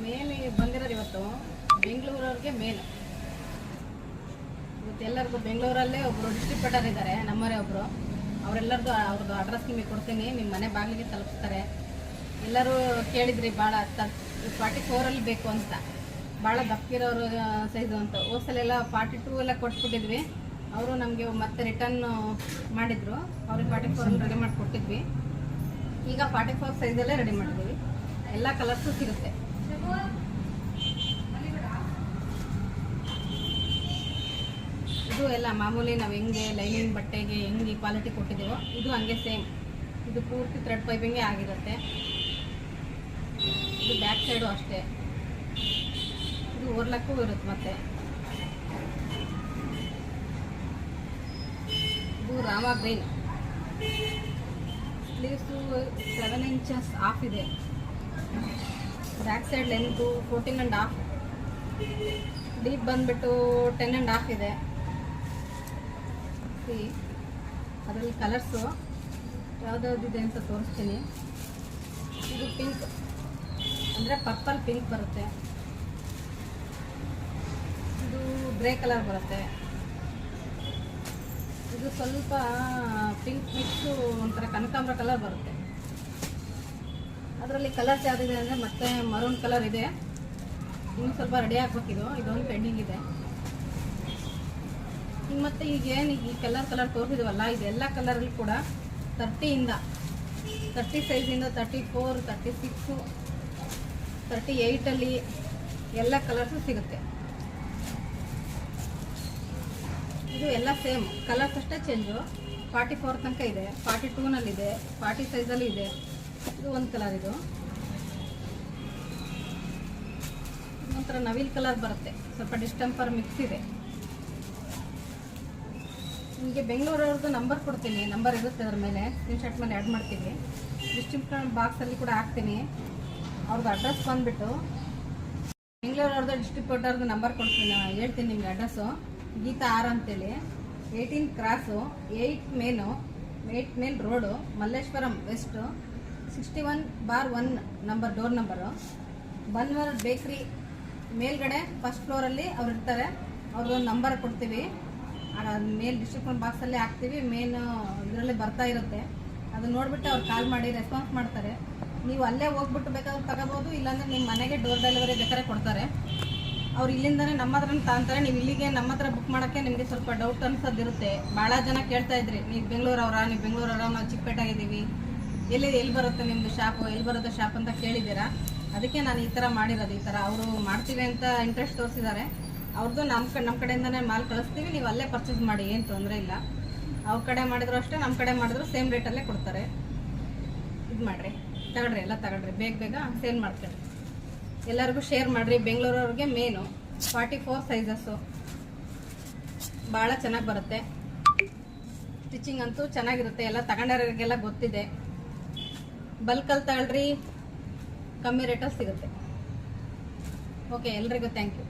Main ಬಂದಿರೋದು ಇವತ್ತು ಬೆಂಗಳೂರವ್ರಿಗೆ main. ಇವತ್ತು ಎಲ್ಲರಿಗೂ ಬೆಂಗಳೂರಲ್ಲೇ ಒಬ್ಬರು ಡಿಸ್ಟ್ರಿಬ್ಯೂಟರ್ ಇದ್ದಾರೆ, ನಮ್ಮವರೇ ಒಬ್ಬರು. ಅವರೆಲ್ಲರದು ಅವ್ರದ್ದು ಅಡ್ರೆಸ್ ನಿಮಗೆ ಕೊಡ್ತೀನಿ, ನಿಮ್ಮ ಮನೆ ಬಾಗಿಲಿಗೆ ತಲುಪಿಸ್ತಾರೆ. ಎಲ್ಲರೂ ಕೇಳಿದ್ರಿ ಭಾಳ 44ಅಲ್ಲಿ ಬೇಕು ಅಂತ, ಭಾಳ ದಪ್ಪಿರೋರು ಸೈಜು ಅಂತ. ಹೋಸಲೆಲ್ಲ 42 ಎಲ್ಲ ಕೊಟ್ಬಿಟ್ಟಿದ್ವಿ. ಅವರು ನಮಗೆ ಮತ್ತೆ ರಿಟರ್ನ್ ಮಾಡಿದರು. ಅವ್ರಿಗೆ 44 ರೆಡಿ ಮಾಡಿ ಕೊಟ್ಟಿದ್ವಿ. ಈಗ 44 ಸೈಜಲ್ಲೇ ರೆಡಿ ಮಾಡಿದ್ವಿ. ಎಲ್ಲ ಕಲರ್ಸು ಸಿಗುತ್ತೆ. ಇದು ಎಲ್ಲ ಮಾಮೂಲಿ ನಾವು ಹೆಂಗೆ ಲೈನಿಂಗ್ ಬಟ್ಟೆಗೆ ಹೆಂಗೆ ಕ್ವಾಲಿಟಿ ಕೊಟ್ಟಿದ್ದೀವೋ ಇದು ಹಂಗೆ ಸೇಮ್. ಇದು ಪೂರ್ತಿ ಥ್ರೆಡ್ ಪೈಪಿಂಗೇ ಆಗಿರುತ್ತೆ. ಇದು ಬ್ಯಾಕ್ ಸೈಡು ಅಷ್ಟೇ. ಇದು ಓರ್ಲಕ್ಕೂ ಇರುತ್ತೆ. ಮತ್ತೆ ಇದು Rama green. Sleeves 7 inches of ಇದೆ. Back side length 14.5. ಡೀಪ್ ಬಂದುಬಿಟ್ಟು 10.5 ಇದೆ. ಅದರಲ್ಲಿ ಕಲರ್ಸು ಯಾವುದ್ಯಾವುದಿದೆ ಅಂತ ತೋರಿಸ್ತೀನಿ. ಇದು ಪಿಂಕ್ ಅಂದರೆ ಪರ್ಪಲ್ ಪಿಂಕ್ ಬರುತ್ತೆ. ಇದು ಗ್ರೇ ಕಲರ್ ಬರುತ್ತೆ. ಇದು ಸ್ವಲ್ಪ ಪಿಂಕ್ ಮಿಕ್ಸು ಒಂಥರ ಕನಕಾಂಬರ ಕಲರ್ ಬರುತ್ತೆ. ಅದರಲ್ಲಿ ಕಲರ್ಸ್ ಯಾವುದಿದೆ ಅಂದರೆ ಮತ್ತೆ ಮರೂನ್ ಕಲರ್ ಇದೆ. ಇನ್ನು ಸ್ವಲ್ಪ ರೆಡಿ ಆಗಬೇಕಿದು, ಇದೊಂದು ಪೆಂಡಿಂಗ್ ಇದೆ. ಇನ್ನು ಮತ್ತೆ ಈಗೇನು ಈ ಕಲರ್ ತೋರಿಸಿದ್ವಲ್ಲ, ಇದೆಲ್ಲ ಕಲರಲ್ಲಿ ಕೂಡ 30 ಸೈಜಿಂದ 34, 36, 38ಅಲ್ಲಿ ಎಲ್ಲ ಕಲರ್ಸು ಸಿಗುತ್ತೆ. ಇದು ಎಲ್ಲ ಸೇಮ್ ಕಲರ್ಸ್ ಅಷ್ಟೇ ಚೇಂಜು. 44 ತನಕ ಇದೆ, 42ನಲ್ಲಿದೆ, 40 ಸೈಜಲ್ಲಿ ಇದೆ. ಇದು ಒಂದು ಕಲರ್. ಇದು ಒಂಥರ ನವಿಲ್ ಕಲರ್ ಬರುತ್ತೆ, ಸ್ವಲ್ಪ ಡಿಸ್ಟೆಂಪರ್ ಮಿಕ್ಸ್ ಇದೆ. ನಿಮಗೆ ಬೆಂಗಳೂರವ್ರದ್ದು ನಂಬರ್ ಕೊಡ್ತೀನಿ, ನಂಬರ್ ಇರುತ್ತೆ ಅದ್ರ ಮೇಲೆ, ಸ್ಕ್ರೀನ್ಶಾಟ್ ಮೇಲೆ ಆ್ಯಡ್ ಮಾಡ್ತೀನಿ. ಡಿಸ್ಟ್ರಿಬ್ಯೂಷನ್ ಬಾಕ್ಸಲ್ಲಿ ಕೂಡ ಹಾಕ್ತೀನಿ. ಅವ್ರದ್ದು ಅಡ್ರೆಸ್ ಬಂದುಬಿಟ್ಟು ಬೆಂಗಳೂರವ್ರದ್ದು ಡಿಸ್ಟ್ರಿಬ್ಯೂಟರ್ದು ನಂಬರ್ ಕೊಡ್ತೀನಿ, ಹೇಳ್ತೀನಿ ನಿಮಗೆ ಅಡ್ರೆಸ್ಸು. ಗೀತಾ ಆರ್ ಅಂತೇಳಿ, 18 cross, 8 main road, Malleshwaram west, 61/1 number, door number. Bhanwar ಬೇಕ್ರಿ ಮೇಲ್ಗಡೆ ಫಸ್ಟ್ ಫ್ಲೋರಲ್ಲಿ ಅವ್ರು ಇರ್ತಾರೆ. ಅವ್ರದ್ದೊಂದು ನಂಬರ್ ಕೊಡ್ತೀವಿ, ಮೇಲ್ ಡಿಸ್ಟ್ರಿಬ್ಯೂಷನ್ ಬಾಕ್ಸಲ್ಲೇ ಹಾಕ್ತೀವಿ. ಮೇನ್ ಇದರಲ್ಲಿ ಬರ್ತಾ ಇರುತ್ತೆ, ಅದನ್ನ ನೋಡಿಬಿಟ್ಟು ಅವ್ರು ಕಾಲ್ ಮಾಡಿ ರೆಸ್ಪಾನ್ಸ್ ಮಾಡ್ತಾರೆ. ನೀವು ಅಲ್ಲೇ ಹೋಗ್ಬಿಟ್ಟು ಬೇಕಾದ್ರೆ ತಗೋಬೋದು, ಇಲ್ಲಾಂದರೆ ನಿಮ್ಮ ಮನೆಗೆ ಡೋರ್ ಡೆಲಿವರಿ ಬೇಕಾದ್ರೆ ಕೊಡ್ತಾರೆ. ಅವ್ರು ಇಲ್ಲಿಂದನೇ ನಮ್ಮ ಹತ್ರ ತಗೊಂತಾರೆ. ನೀವು ಇಲ್ಲಿಗೆ ನಮ್ಮ ಹತ್ರ ಬುಕ್ ಮಾಡೋಕ್ಕೆ ನಿಮಗೆ ಸ್ವಲ್ಪ ಡೌಟ್ ಅನ್ಸೋದಿರುತ್ತೆ. ಭಾಳ ಜನ ಕೇಳ್ತಾ ಇದ್ರಿ, ನೀವು ಬೆಂಗಳೂರವ್ರಾ, ನಾವು ಚಿಕ್ಕಪೇಟೆಗಿದ್ದೀವಿ, ಎಲ್ಲಿ ಬರುತ್ತೆ ನಿಮ್ಮದು ಶಾಪು, ಎಲ್ಲಿ ಬರುತ್ತೆ ಶಾಪ್ ಅಂತ ಕೇಳಿದ್ದೀರಾ. ಅದಕ್ಕೆ ನಾನು ಈ ಥರ ಮಾಡಿರೋದು. ಈ ಥರ ಅವರು ಮಾಡ್ತೀವಿ ಅಂತ ಇಂಟ್ರೆಸ್ಟ್ ತೋರಿಸಿದ್ದಾರೆ. ಅವ್ರದ್ದು ನಮ್ಮ ಕಡೆಯಿಂದನೇ ಮಾಲ್ ಕಳಿಸ್ತೀವಿ, ನೀವು ಅಲ್ಲೇ ಪರ್ಚೇಸ್ ಮಾಡಿ, ಏನು ತೊಂದರೆ ಇಲ್ಲ. ಅವ್ರ ಕಡೆ ಮಾಡಿದ್ರು ಅಷ್ಟೇ, ನಮ್ಮ ಕಡೆ ಮಾಡಿದ್ರು ಸೇಮ್ ರೇಟಲ್ಲೇ ಕೊಡ್ತಾರೆ. ಇದು ಮಾಡಿರಿ, ತಗೊಳ್ರಿ, ಎಲ್ಲ ತಗೊಳ್ರಿ, ಬೇಗ ಸೇಲ್ ಮಾಡ್ತಾರೆ. ಎಲ್ಲರಿಗೂ ಶೇರ್ ಮಾಡಿರಿ. ಬೆಂಗಳೂರವ್ರಿಗೆ ಮೇನು 44 ಸೈಜಸ್ಸು ಭಾಳ ಚೆನ್ನಾಗಿ ಬರುತ್ತೆ. ಸ್ಟಿಚಿಂಗ್ ಅಂತೂ ಚೆನ್ನಾಗಿರುತ್ತೆ. ಎಲ್ಲ ತಗೊಂಡವ್ರಿಗೆಲ್ಲ ಗೊತ್ತಿದೆ. ಬಲ್ಕಲ್ಲಿ ತಗೊಳ್ರಿ, ಕಮ್ಮಿ ರೇಟಲ್ಲಿ ಸಿಗುತ್ತೆ. ಓಕೆ, ಎಲ್ರಿಗೂ ಥ್ಯಾಂಕ್ ಯು.